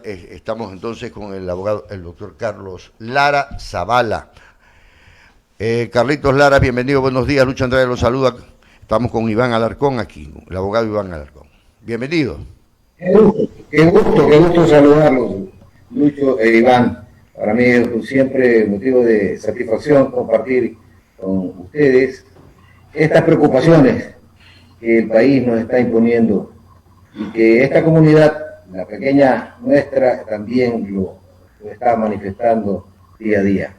Estamos entonces con el abogado, el doctor Carlos Lara Zavala. Carlitos Lara, bienvenido, buenos días. Lucho Andrade los saluda. Estamos con Iván Alarcón aquí, el abogado Iván Alarcón. Bienvenido. Qué gusto saludarlos, Lucho e Iván. Para mí es siempre motivo de satisfacción compartir con ustedes estas preocupaciones que el país nos está imponiendo y que esta comunidad, la pequeña nuestra, también lo está manifestando día a día.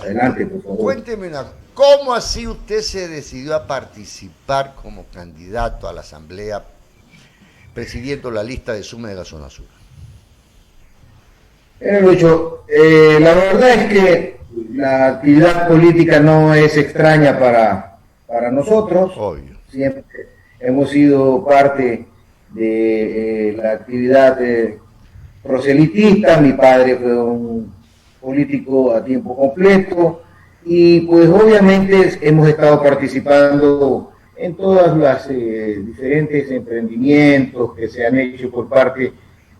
Adelante, por favor. Cuénteme ¿cómo así usted se decidió a participar como candidato a la Asamblea presidiendo la lista de SUME de la zona sur? Lucho, la verdad es que la actividad política no es extraña para nosotros. Obvio. Siempre hemos sido parte de la actividad proselitista. Mi padre fue un político a tiempo completo y pues obviamente hemos estado participando en todas las diferentes emprendimientos que se han hecho por parte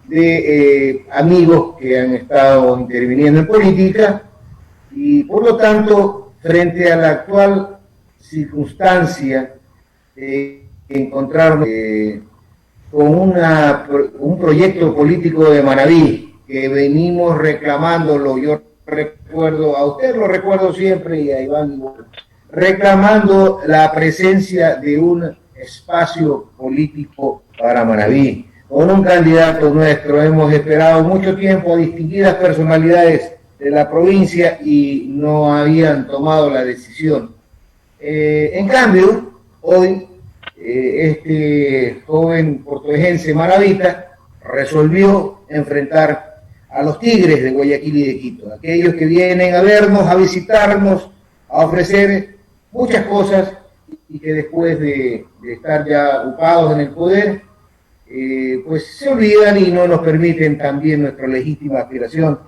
de amigos que han estado interviniendo en política, y por lo tanto, frente a la actual circunstancia, encontrarnos con un proyecto político de Manaví que venimos reclamándolo. Yo recuerdo, a usted lo recuerdo siempre y a Iván, reclamando la presencia de un espacio político para Manaví. Con un candidato nuestro hemos esperado mucho tiempo a distinguidas personalidades de la provincia y no habían tomado la decisión. En cambio, hoy este joven portuguesense maravita resolvió enfrentar a los Tigres de Guayaquil y de Quito, aquellos que vienen a vernos, a visitarnos, a ofrecer muchas cosas y que después de estar ya ocupados en el poder, pues se olvidan y no nos permiten también nuestra legítima aspiración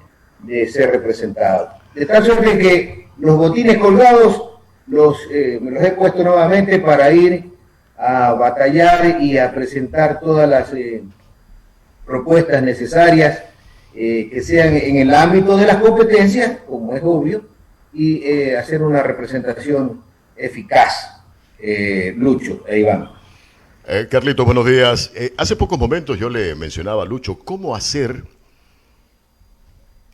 de ser representados. De tal suerte que los botines colgados me los he puesto nuevamente para ir a batallar y a presentar todas las propuestas necesarias que sean en el ámbito de las competencias, como es obvio, y hacer una representación eficaz. Lucho e Iván. Carlito, buenos días. Hace pocos momentos yo le mencionaba a Lucho cómo hacer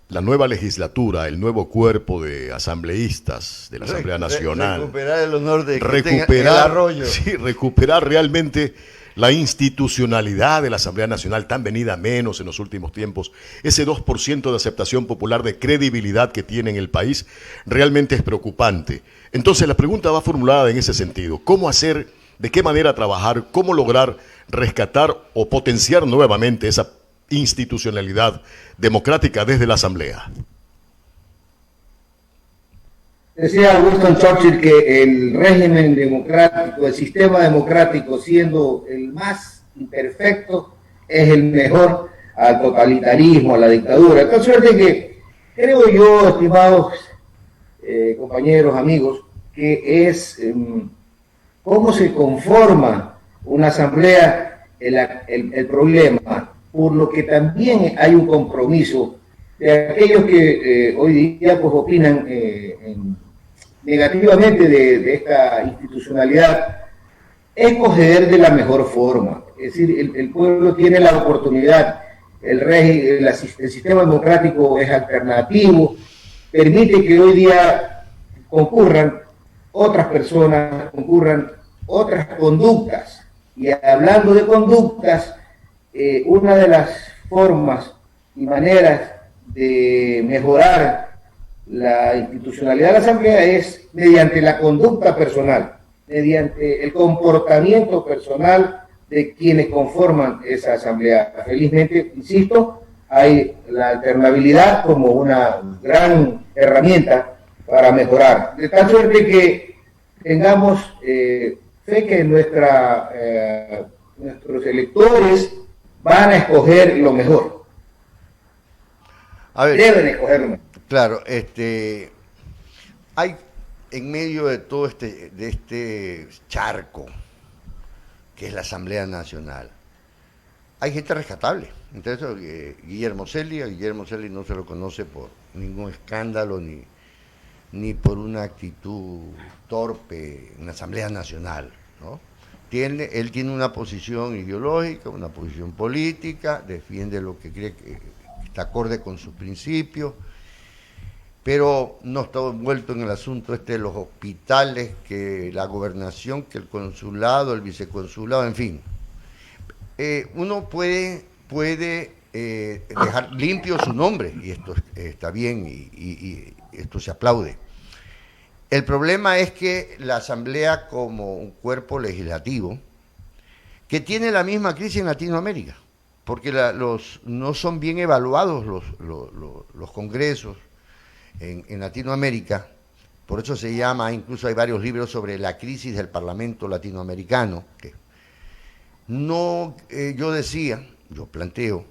la nueva legislatura, el nuevo cuerpo de asambleístas de la Asamblea Nacional. Recuperar el honor de que recuperar tenga el arroyo. Sí, recuperar realmente la institucionalidad de la Asamblea Nacional, tan venida menos en los últimos tiempos. Ese 2% de aceptación popular, de credibilidad que tiene en el país, realmente es preocupante. Entonces la pregunta va formulada en ese sentido. ¿Cómo hacer, de qué manera trabajar, cómo lograr rescatar o potenciar nuevamente esa institucionalidad democrática desde la Asamblea? Decía Winston Churchill que el régimen democrático, el sistema democrático, siendo el más imperfecto, es el mejor al totalitarismo, a la dictadura. Entonces, suerte que creo yo, estimados compañeros, amigos, que es cómo se conforma una asamblea el problema, por lo que también hay un compromiso de aquellos que hoy día pues opinan negativamente de esta institucionalidad, escoger de la mejor forma. Es decir, el pueblo tiene la oportunidad, el sistema democrático es alternativo, permite que hoy día concurran otras personas, concurran otras conductas. Y hablando de conductas, una de las formas y maneras de mejorar la institucionalidad de la Asamblea es mediante la conducta personal, mediante el comportamiento personal de quienes conforman esa Asamblea. Felizmente, insisto, hay la alternabilidad como una gran herramienta para mejorar, de tal suerte que tengamos fe que nuestros electores van a escoger lo mejor. A ver, deben escoger lo mejor. Claro, hay en medio de todo este charco que es la Asamblea Nacional, hay gente rescatable, Entre eso, Guillermo Celi, a Guillermo Celi no se lo conoce por ningún escándalo ni por una actitud torpe en la Asamblea Nacional, ¿no? Él tiene una posición ideológica, una posición política, defiende lo que cree que está acorde con sus principios, pero no está envuelto en el asunto de los hospitales, que la gobernación, que el consulado, el viceconsulado, en fin. Uno puede dejar limpio su nombre, y esto está bien, y esto se aplaude. El problema es que la Asamblea, como un cuerpo legislativo, que tiene la misma crisis en Latinoamérica, porque no son bien evaluados los congresos en Latinoamérica. Por eso se llama, incluso hay varios libros sobre la crisis del Parlamento latinoamericano. Yo planteo,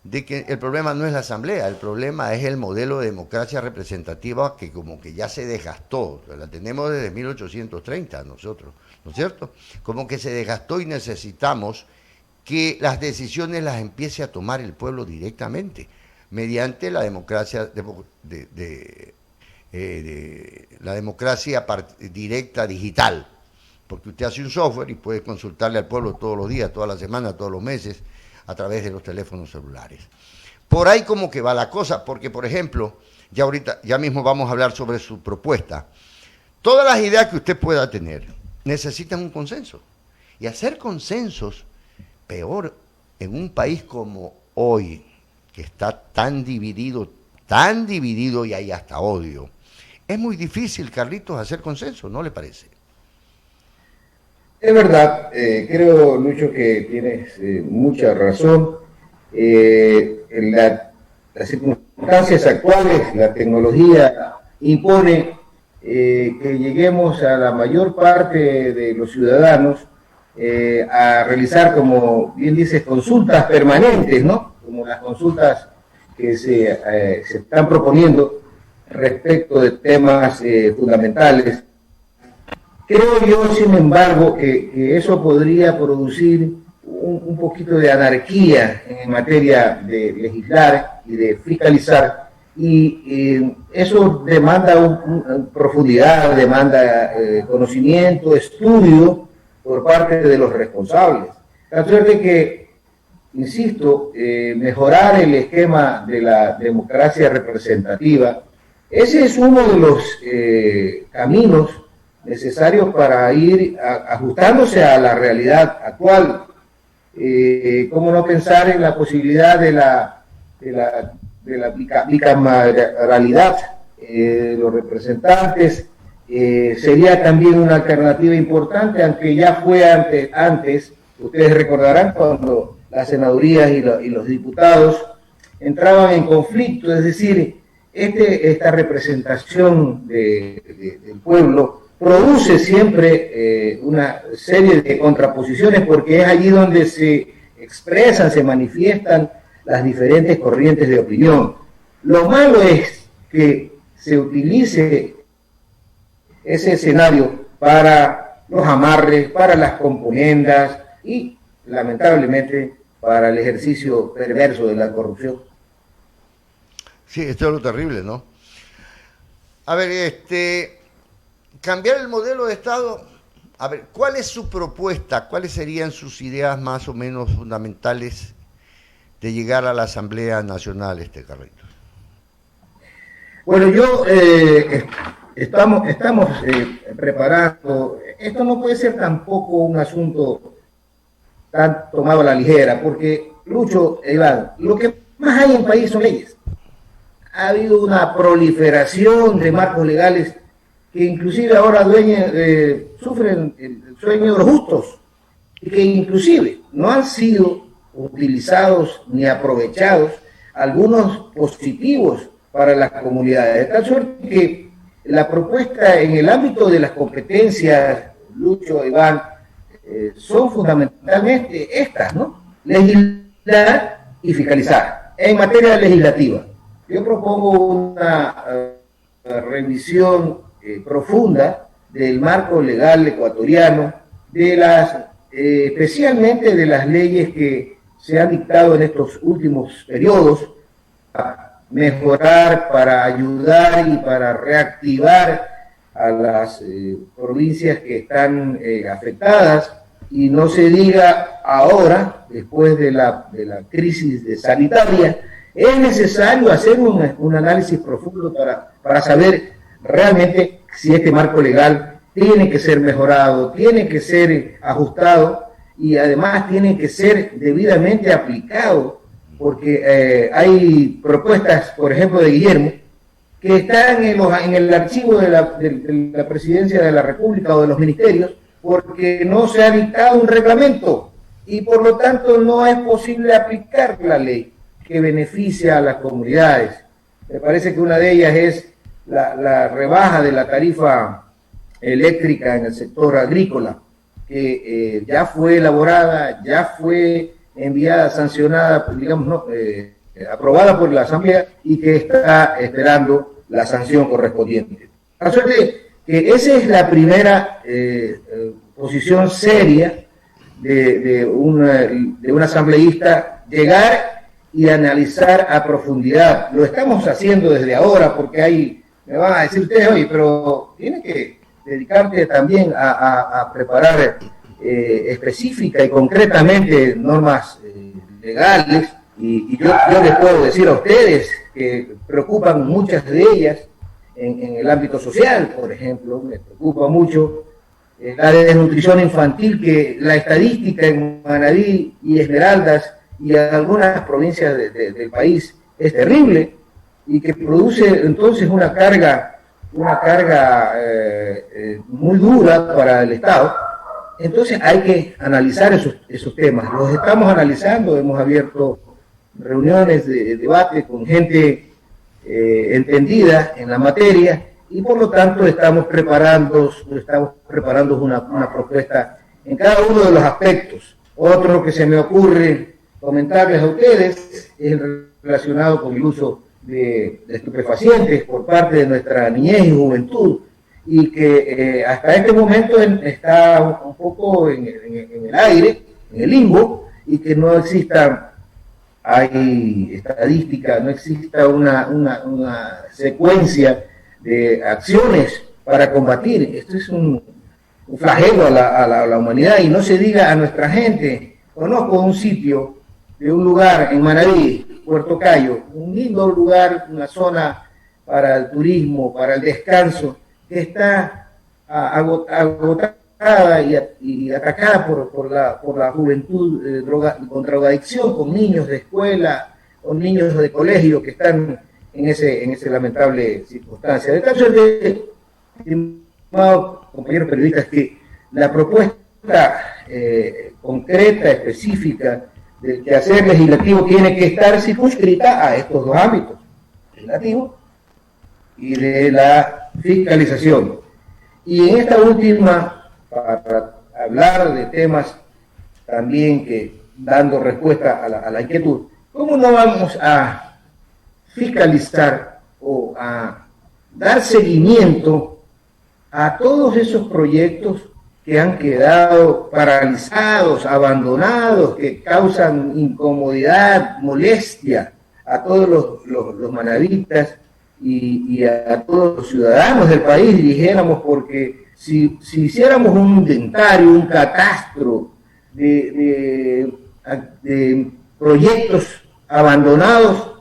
de que el problema no es la Asamblea, el problema es el modelo de democracia representativa, que como que ya se desgastó. La tenemos desde 1830 nosotros, ¿no es cierto? Como que se desgastó y necesitamos que las decisiones las empiece a tomar el pueblo directamente, mediante la democracia la democracia directa digital, porque usted hace un software y puede consultarle al pueblo todos los días, todas las semanas, todos los meses, a través de los teléfonos celulares. Por ahí como que va la cosa, porque por ejemplo, ya mismo vamos a hablar sobre su propuesta. Todas las ideas que usted pueda tener necesitan un consenso. Y hacer consensos, peor en un país como hoy, que está tan dividido y hay hasta odio. Es muy difícil, Carlitos, hacer consenso, ¿no le parece? Es verdad, creo, Lucho, que tienes mucha razón. En las circunstancias actuales, la tecnología impone que lleguemos a la mayor parte de los ciudadanos a realizar, como bien dices, consultas permanentes, ¿no? Como las consultas que se están proponiendo respecto de temas fundamentales. Creo yo, sin embargo, que eso podría producir un poquito de anarquía en materia de legislar y de fiscalizar, y eso demanda profundidad, demanda conocimiento, estudio por parte de los responsables. La suerte que, insisto, mejorar el esquema de la democracia representativa, ese es uno de los caminos necesarios para ir ajustándose a la realidad actual. ¿Cómo no pensar en la posibilidad de la bicameralidad de los representantes? Sería también una alternativa importante, aunque ya fue antes. Ustedes recordarán cuando las senadurías y los diputados entraban en conflicto, es decir, esta representación del pueblo produce siempre una serie de contraposiciones, porque es allí donde se expresan, se manifiestan las diferentes corrientes de opinión. Lo malo es que se utilice ese escenario para los amarres, para las componendas y, lamentablemente, para el ejercicio perverso de la corrupción. Sí, esto es lo terrible, ¿no? A ver, cambiar el modelo de Estado. A ver, ¿cuál es su propuesta? ¿Cuáles serían sus ideas más o menos fundamentales de llegar a la Asamblea Nacional, Carlitos? Bueno, estamos preparando. Esto no puede ser tampoco un asunto tan tomado a la ligera, porque, Lucho, Iván, lo que más hay en el país son leyes. Ha habido una proliferación de marcos legales que inclusive ahora sufren el sueño de los justos, y que inclusive no han sido utilizados ni aprovechados algunos positivos para las comunidades. De tal suerte que la propuesta en el ámbito de las competencias, Lucho, Iván, son fundamentalmente estas, ¿no? Legislar y fiscalizar en materia legislativa. Yo propongo una revisión profunda del marco legal ecuatoriano, especialmente de las leyes que se han dictado en estos últimos periodos para mejorar, para ayudar y para reactivar a las provincias que están afectadas, y no se diga ahora, después de la crisis sanitaria, es necesario hacer un análisis profundo para saber realmente si este marco legal tiene que ser mejorado, tiene que ser ajustado y además tiene que ser debidamente aplicado, porque hay propuestas, por ejemplo, de Guillermo, que están en el archivo de la Presidencia de la República o de los ministerios, porque no se ha dictado un reglamento y por lo tanto no es posible aplicar la ley que beneficia a las comunidades. Me parece que una de ellas es la rebaja de la tarifa eléctrica en el sector agrícola, que ya fue elaborada, ya fue enviada, sancionada, digamos, ¿no? Aprobada por la Asamblea y que está esperando la sanción correspondiente. A suerte que esa es la primera posición seria de un asambleísta, llegar y analizar a profundidad. Lo estamos haciendo desde ahora porque me van a decir ustedes, oye, pero tiene que dedicarte también a preparar específica y concretamente normas legales, y yo les puedo decir a ustedes que preocupan muchas de ellas en el ámbito social. Por ejemplo, me preocupa mucho la desnutrición infantil, que la estadística en Manabí y Esmeraldas y en algunas provincias del país es terrible, y que produce entonces una carga muy dura para el Estado. Entonces hay que analizar esos temas. Los estamos analizando, hemos abierto reuniones de debate con gente entendida en la materia, y por lo tanto estamos preparando una propuesta en cada uno de los aspectos. Otro que se me ocurre comentarles a ustedes es el relacionado con el uso de estupefacientes por parte de nuestra niñez y juventud, y que hasta este momento está un poco en el aire, en el limbo, y que no exista estadística, no exista una secuencia de acciones para combatir. Esto es un flagelo a la humanidad, y no se diga a nuestra gente. Conozco un sitio de un lugar en Manabí, Puerto Cayo, un lindo lugar, una zona para el turismo, para el descanso, que está agotada y atacada por la juventud con drogadicción, con niños de escuela, con niños de colegio que están en ese lamentable circunstancia. De tal suerte, estimados compañeros periodistas, que la propuesta concreta, específica del quehacer legislativo tiene que estar circunscrita a estos dos ámbitos, legislativo y de la fiscalización. Y en esta última, para hablar de temas también que dando respuesta a la inquietud, ¿cómo no vamos a fiscalizar o a dar seguimiento a todos esos proyectos que han quedado paralizados, abandonados, que causan incomodidad, molestia a todos los manavitas y a todos los ciudadanos del país, dijéramos? Porque si hiciéramos un inventario, un catastro de proyectos abandonados,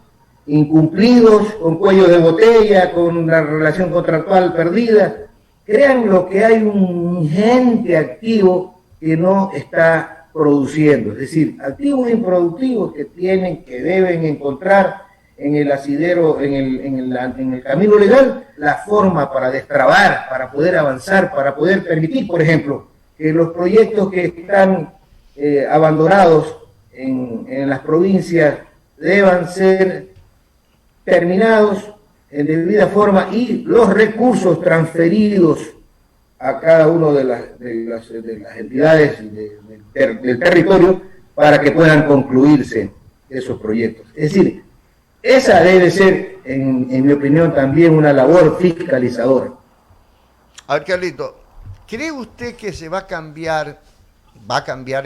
incumplidos, con cuello de botella, con la relación contractual perdida, créanlo que hay un ingente activo que no está produciendo, es decir, activos improductivos que deben encontrar en el asidero, en el camino legal, la forma para destrabar, para poder avanzar, para poder permitir, por ejemplo, que los proyectos que están abandonados en las provincias deban ser terminados en debida forma y los recursos transferidos a cada una de las entidades del territorio para que puedan concluirse esos proyectos. Es decir, esa debe ser, en mi opinión, también una labor fiscalizadora. A ver, Carlito, ¿cree usted que se va a cambiar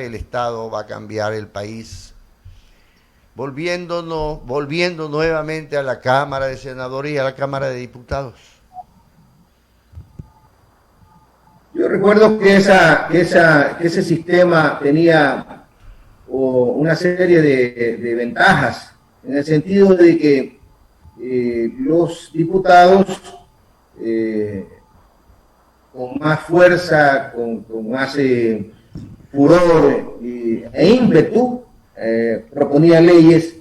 el Estado, va a cambiar el país volviendo nuevamente a la Cámara de Senadores y a la Cámara de Diputados? Yo recuerdo que ese sistema tenía una serie de ventajas, en el sentido de que los diputados con más fuerza, con más furor e ímpetu, proponían leyes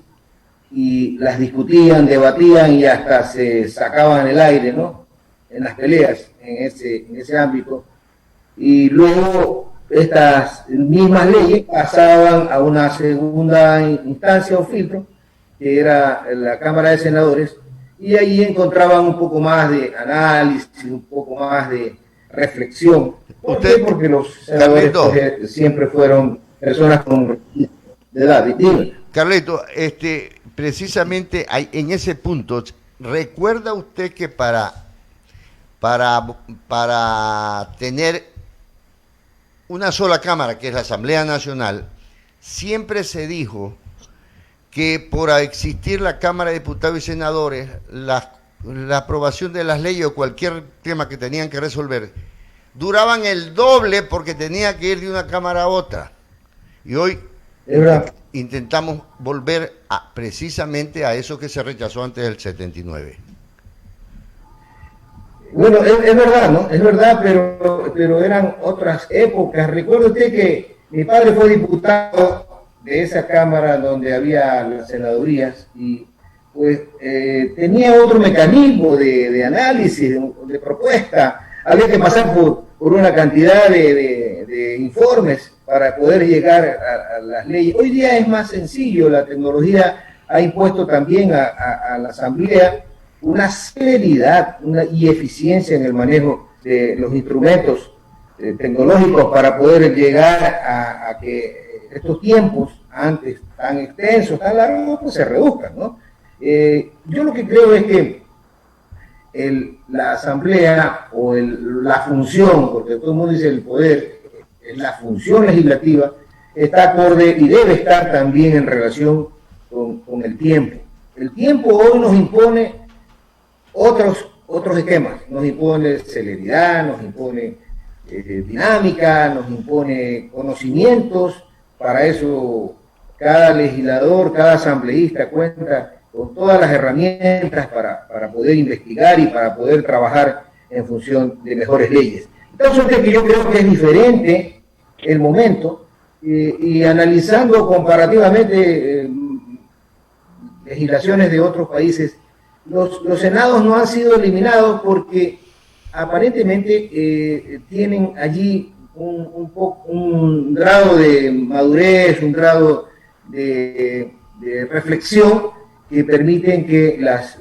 y las discutían, debatían y hasta se sacaban el aire, ¿no?, en las peleas en ese ámbito. Y luego estas mismas leyes pasaban a una segunda instancia o filtro, que era la Cámara de Senadores, y ahí encontraban un poco más de análisis, un poco más de reflexión. ¿Por qué? Porque los senadores siempre fueron personas con de edad. Carleto, precisamente en ese punto, ¿recuerda usted que para tener una sola Cámara, que es la Asamblea Nacional, siempre se dijo que por existir la Cámara de Diputados y Senadores, la aprobación de las leyes o cualquier tema que tenían que resolver, duraban el doble porque tenía que ir de una Cámara a otra? Y hoy intentamos volver precisamente a eso que se rechazó antes del 79. Bueno, es verdad, ¿no? Es verdad, pero eran otras épocas. Recuerde usted que mi padre fue diputado de esa Cámara donde había las senadurías y pues tenía otro mecanismo de análisis, de propuesta. Había que pasar por una cantidad de informes para poder llegar a las leyes. Hoy día es más sencillo, la tecnología ha impuesto también a la Asamblea una celeridad y eficiencia en el manejo de los instrumentos tecnológicos para poder llegar a que estos tiempos antes tan extensos, tan largos, pues se reduzcan, ¿no? Yo lo que creo es que la Asamblea o la función, porque todo el mundo dice el poder, la función legislativa está acorde y debe estar también en relación con el tiempo. El tiempo hoy nos impone otros esquemas, nos impone celeridad, nos impone dinámica, nos impone conocimientos. Para eso cada legislador, cada asambleísta cuenta con todas las herramientas para poder investigar y para poder trabajar en función de mejores leyes. Entonces, que yo creo que es diferente el momento y analizando comparativamente legislaciones de otros países, los senados no han sido eliminados porque aparentemente tienen allí un grado de madurez, un grado de reflexión que permiten que las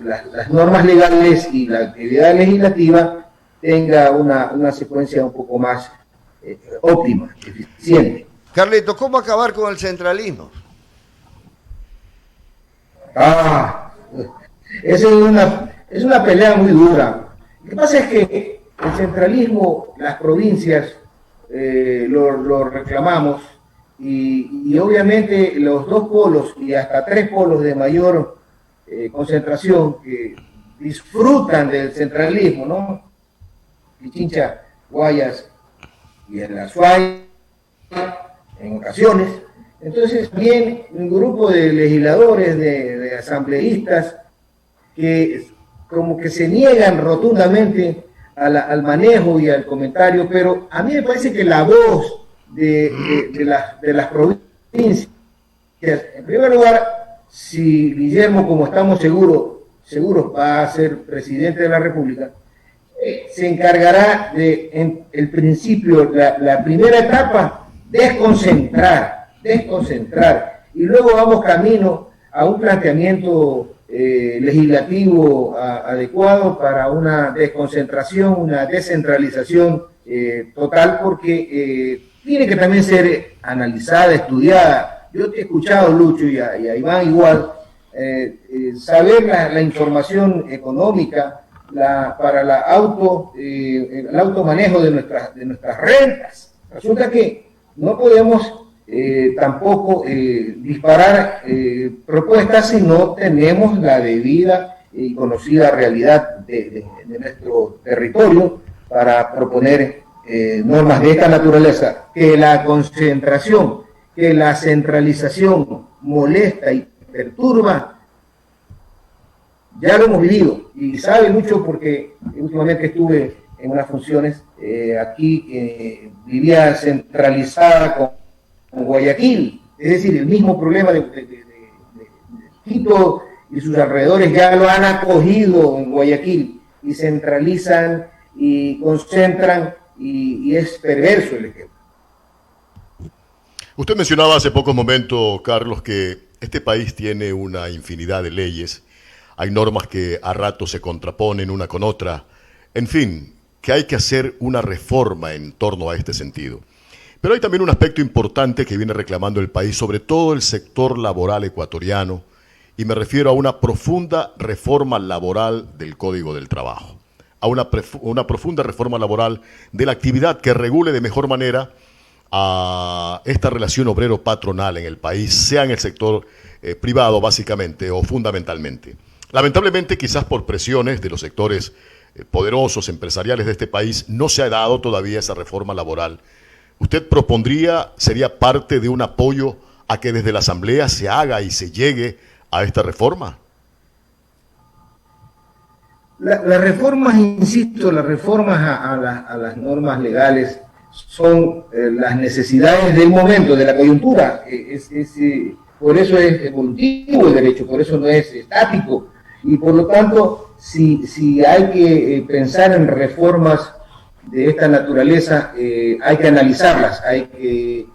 normas legales y la actividad legislativa tenga una secuencia un poco más óptima, eficiente. Carleto, ¿cómo acabar con el centralismo? Esa es una pelea muy dura. Lo que pasa es que el centralismo, las provincias lo reclamamos y obviamente los dos polos y hasta tres polos de mayor concentración que disfrutan del centralismo, ¿no? Pichincha, Guayas y en la Suay, en ocasiones. Entonces, bien, un grupo de legisladores, de asambleístas, que como que se niegan rotundamente al manejo y al comentario, pero a mí me parece que la voz de las provincias, en primer lugar, si Guillermo, como estamos seguros va a ser presidente de la República, se encargará de, en el principio, la primera etapa, desconcentrar, y luego vamos camino a un planteamiento legislativo adecuado para una desconcentración, una descentralización total, porque tiene que también ser analizada, estudiada. Yo te he escuchado, Lucho, y a Iván igual, saber la información económica para el automanejo de nuestras rentas. Resulta que no podemos tampoco disparar propuestas si no tenemos la debida y conocida realidad de nuestro territorio para proponer normas de esta naturaleza. Que la concentración, que la centralización molesta y perturba, ya lo hemos vivido y sabe mucho porque últimamente estuve en unas funciones aquí, vivía centralizada con Guayaquil, es decir, el mismo problema de Quito y sus alrededores ya lo han acogido en Guayaquil y centralizan y concentran y es perverso el ejemplo. Usted mencionaba hace pocos momentos, Carlos, que este país tiene una infinidad de leyes, hay normas que a ratos se contraponen una con otra, en fin, que hay que hacer una reforma en torno a este sentido. Pero hay también un aspecto importante que viene reclamando el país, sobre todo el sector laboral ecuatoriano, y me refiero a una profunda reforma laboral del Código del Trabajo, a una profunda reforma laboral de la actividad que regule de mejor manera a esta relación obrero-patronal en el país, sea en el sector privado básicamente o fundamentalmente. Lamentablemente, quizás por presiones de los sectores poderosos empresariales de este país, no se ha dado todavía esa reforma laboral. ¿Usted propondría, sería parte de un apoyo a que desde la Asamblea se haga y se llegue a esta reforma? Las reformas, insisto, las reformas a las normas legales son las necesidades del momento, de la coyuntura. Por eso es evolutivo el derecho, por eso no es estático. Y por lo tanto, si hay que pensar en reformas de esta naturaleza, hay que analizarlas, hay que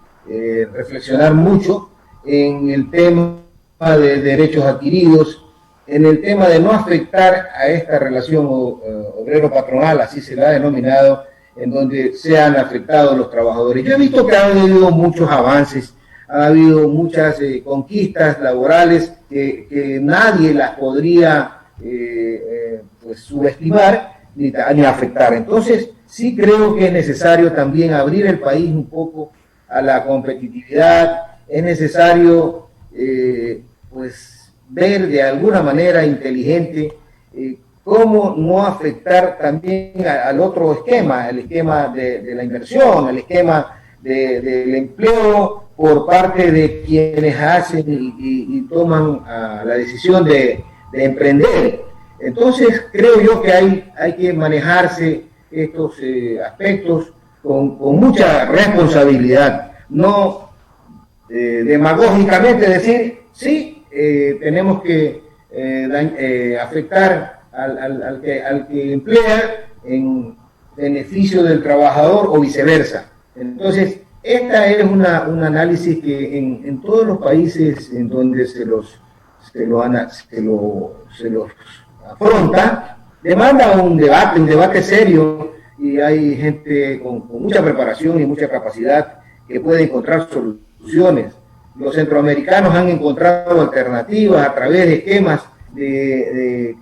reflexionar mucho en el tema de derechos adquiridos, en el tema de no afectar a esta relación obrero-patronal, así se la ha denominado, en donde sean afectados los trabajadores. Yo he visto que ha habido muchos avances, ha habido muchas conquistas laborales que nadie las podría pues subestimar ni afectar. Entonces, sí creo que es necesario también abrir el país un poco a la competitividad, es necesario pues ver de alguna manera inteligente cómo no afectar también al otro esquema, el esquema de la inversión, el esquema del empleo por parte de quienes hacen y toman la decisión de emprender. Entonces creo yo que hay que manejarse estos aspectos con mucha responsabilidad, no demagógicamente decir, sí, tenemos que afectar al que emplea en beneficio del trabajador o viceversa. Entonces, esta es un análisis que en todos los países en donde se los afronta, demanda un debate serio, y hay gente con mucha preparación y mucha capacidad que puede encontrar soluciones. Los centroamericanos han encontrado alternativas a través de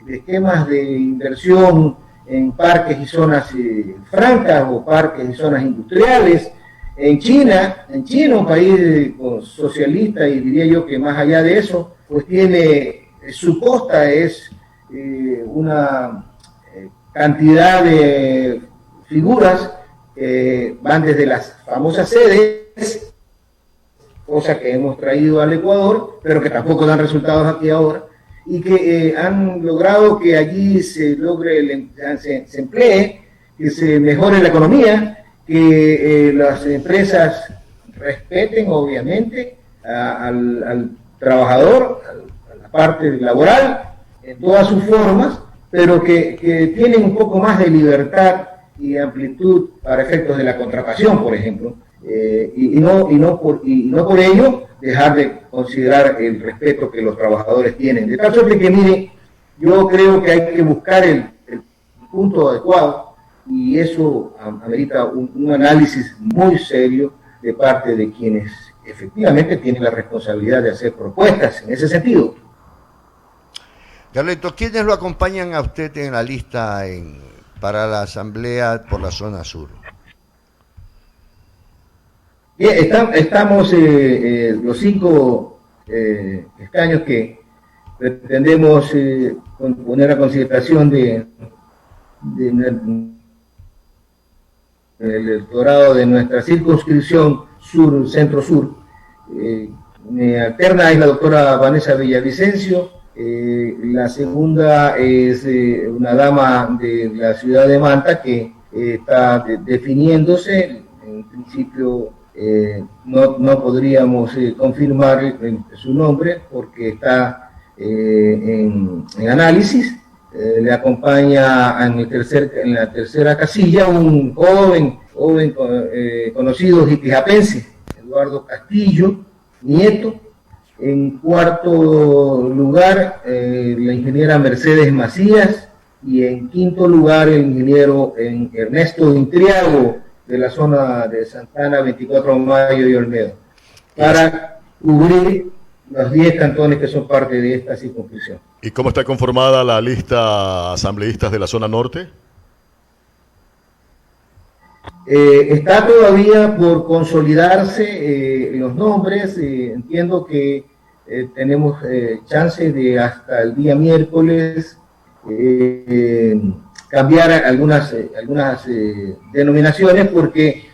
esquemas de inversión en parques y zonas francas o parques y zonas industriales. En China, un país socialista, y diría yo que más allá de eso, pues tiene, su costa es una cantidad de figuras que van desde las famosas sedes, cosa que hemos traído al Ecuador, pero que tampoco dan resultados aquí ahora, y que han logrado que allí se logre, se emplee, que se mejore la economía, que las empresas respeten obviamente al trabajador, a la parte laboral, en todas sus formas, pero que tienen un poco más de libertad y amplitud para efectos de la contratación, por ejemplo, y no por ello dejar de considerar el respeto que los trabajadores tienen. De tal suerte que, mire, yo creo que hay que buscar el punto adecuado, y eso amerita un análisis muy serio de parte de quienes efectivamente tienen la responsabilidad de hacer propuestas en ese sentido. Carleto, ¿quiénes lo acompañan a usted en la lista para la Asamblea por la zona sur? Estamos los 5 escaños que pretendemos poner a consideración de el electorado de nuestra circunscripción sur, centro-sur. Mi alterna es la doctora Vanessa Villavicencio, la segunda es una dama de la ciudad de Manta que está definiéndose. En principio no podríamos confirmar su nombre porque está en análisis. Le acompaña en la tercera casilla un joven conocido jitijapense, Eduardo Castillo, nieto. En cuarto lugar, la ingeniera Mercedes Macías, y en quinto lugar, el ingeniero Ernesto Intriago, de la zona de Santana, 24 de Mayo y Olmedo, para cubrir los 10 cantones que son parte de esta circunscripción. ¿Y cómo está conformada la lista asambleístas de la zona norte? Está todavía por consolidarse los nombres. Entiendo que tenemos chance de hasta el día miércoles cambiar algunas denominaciones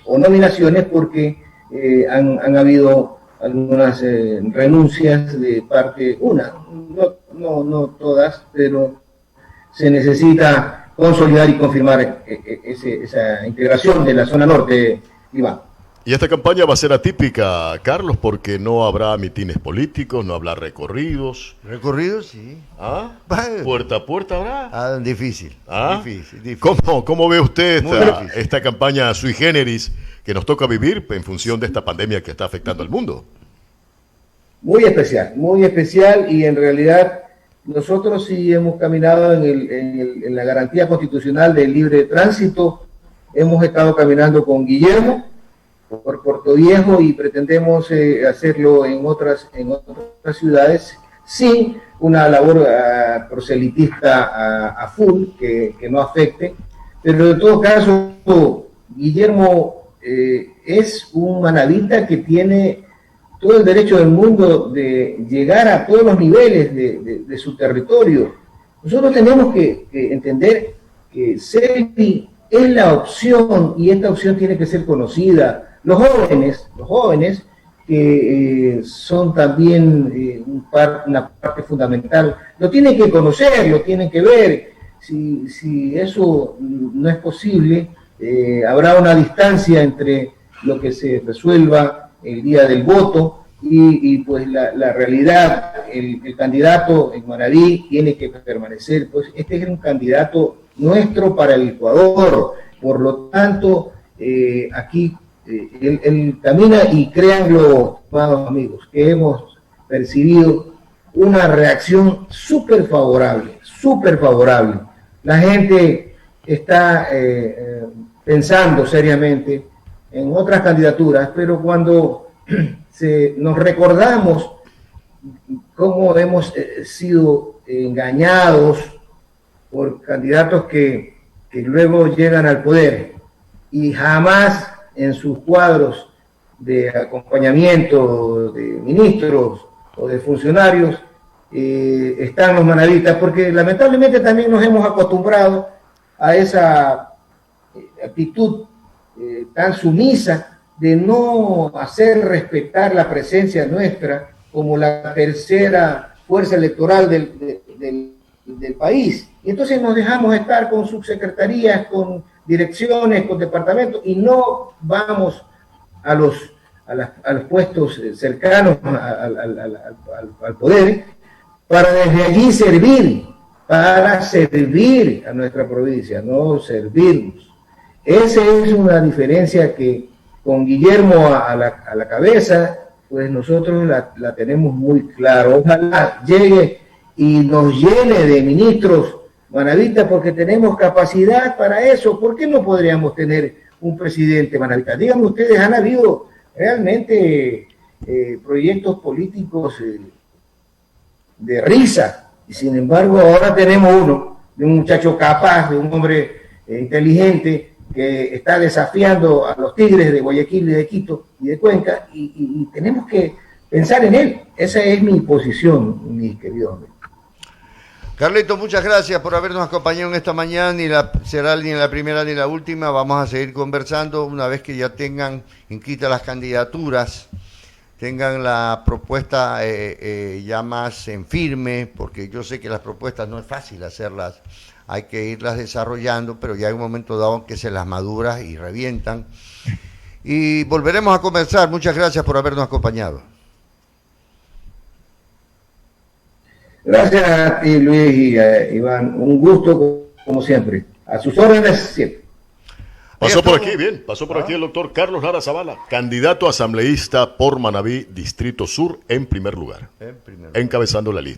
o nominaciones porque han habido algunas renuncias de parte, no todas, pero se necesita consolidar y confirmar esa integración de la zona norte, Iván. Y esta campaña va a ser atípica, Carlos, porque no habrá mitines políticos, no habrá recorridos. ¿Recorridos? Sí. ¿Ah? ¿Puerta a puerta habrá? Difícil. ¿Ah? Difícil. ¿Cómo ve usted esta campaña sui generis que nos toca vivir en función de esta pandemia que está afectando al mundo? Muy especial, y en realidad nosotros sí hemos caminado en la garantía constitucional del libre tránsito. Hemos estado caminando con Guillermo por Puerto Viejo y pretendemos hacerlo en otras ciudades sin una labor proselitista a full que no afecte, pero en todo caso Guillermo es un manabita que tiene todo el derecho del mundo de llegar a todos los niveles de su territorio. Nosotros tenemos que entender que Selvi es la opción, y esta opción tiene que ser conocida. Los jóvenes que son también una parte fundamental, lo tienen que conocer, lo tienen que ver. Si eso no es posible, habrá una distancia entre lo que se resuelva el día del voto y pues la realidad. El candidato en Manaví tiene que permanecer, pues este es un candidato nuestro para el Ecuador. Por lo tanto, aquí él camina, y créanlo, amados amigos, que hemos percibido una reacción súper favorable. La gente está pensando seriamente en otras candidaturas, pero cuando nos recordamos cómo hemos sido engañados por candidatos que luego llegan al poder y jamás en sus cuadros de acompañamiento de ministros o de funcionarios están los manavitas, porque lamentablemente también nos hemos acostumbrado a esa actitud tan sumisa de no hacer respetar la presencia nuestra como la tercera fuerza electoral del país. Y entonces nos dejamos estar con subsecretarías, con direcciones, con departamentos, y no vamos a los puestos cercanos al poder para desde allí servir a nuestra provincia, no servirnos. Esa es una diferencia que con Guillermo a la cabeza, pues nosotros la tenemos muy claro. Ojalá llegue y nos llene de ministros manavitas, porque tenemos capacidad para eso. ¿Por qué no podríamos tener un presidente manavita? Díganme ustedes, ¿han habido realmente proyectos políticos de risa? Y sin embargo ahora tenemos uno, de un muchacho capaz, de un hombre inteligente, que está desafiando a los Tigres de Guayaquil y de Quito y de Cuenca, y tenemos que pensar en él. Esa es mi posición, mi querido amigo. Carlito, muchas gracias por habernos acompañado en esta mañana, será ni la primera ni la última, vamos a seguir conversando una vez que ya tengan inscritas las candidaturas, tengan la propuesta ya más en firme, porque yo sé que las propuestas no es fácil hacerlas, hay que irlas desarrollando, pero ya hay un momento dado en que se las madura y revientan. Y volveremos a conversar, muchas gracias por habernos acompañado. Gracias a ti, Luis y Iván. Un gusto, como siempre. A sus órdenes siempre. Pasó por aquí, bien, pasó por aquí el doctor Carlos Lara Zavala, candidato asambleísta por Manabí, Distrito Sur, en primer lugar, encabezando la lista.